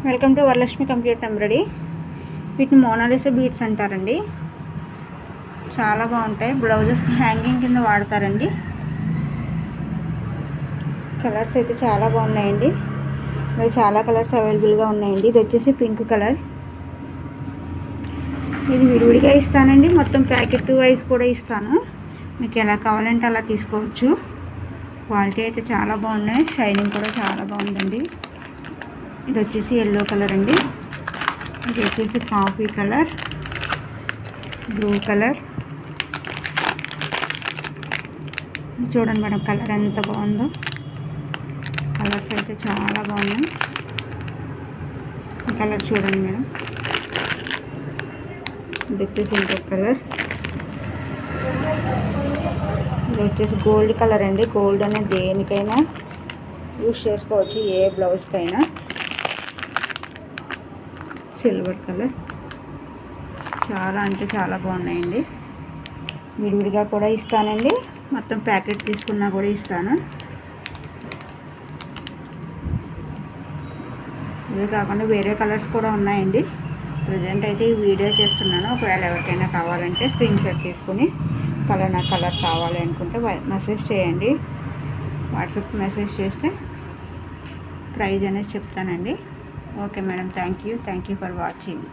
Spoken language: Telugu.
Welcome to Varalakshmi computer embroidery. వీటిని మోనాలిసా బీడ్స్ అంటారండి. చాలా బాగుంటాయి. బ్లౌజెస్కి హ్యాంగింగ్ కింద వాడతారండి. కలర్స్ అయితే చాలా బాగున్నాయండి. మరి చాలా కలర్స్ అవైలబుల్గా ఉన్నాయండి. ఇది వచ్చేసి పింక్ కలర్. ఇది విడివిడిగా ఇస్తానండి, మొత్తం ప్యాకెట్ వైజ్ కూడా ఇస్తాను. మీకు ఎలా కావాలంటే అలా తీసుకోవచ్చు. క్వాలిటీ అయితే చాలా బాగున్నాయి. షైనింగ్ కూడా చాలా బాగుందండి. ఇది వచ్చేసి ఎల్లో కలర్ అండి. ఇది వచ్చేసి కాఫీ కలర్, బ్లూ కలర్. చూడండి మేడం, కలర్ ఎంత బాగుందో. కలర్స్ అయితే చాలా బాగున్నాయి. కలర్ చూడండి మేడం. ఇది వచ్చేసి ఇంకొక కలర్. ఇది వచ్చేసి గోల్డ్ కలర్ అండి. గోల్డ్ అనేది దేనికైనా యూస్ చేసుకోవచ్చు, ఏ బ్లౌజ్కైనా. Silver colour. చాలా అంటే చాలా బాగున్నాయండి. విడివిడిగా కూడా ఇస్తానండి, మొత్తం ప్యాకెట్ తీసుకున్నా కూడా ఇస్తాను. ఇవి కాకుండా వేరే కలర్స్ కూడా ఉన్నాయండి. ప్రజెంట్ అయితే ఈ వీడియో చేస్తున్నాను. ఒకవేళ ఎవరికైనా కావాలంటే స్క్రీన్ షాట్ తీసుకుని పలానా కలర్ కావాలి అనుకుంటే మెసేజ్ చేయండి. వాట్సాప్ మెసేజ్ చేస్తే ప్రైజ్ అనేది చెప్తానండి. Okay madam, thank you for watching.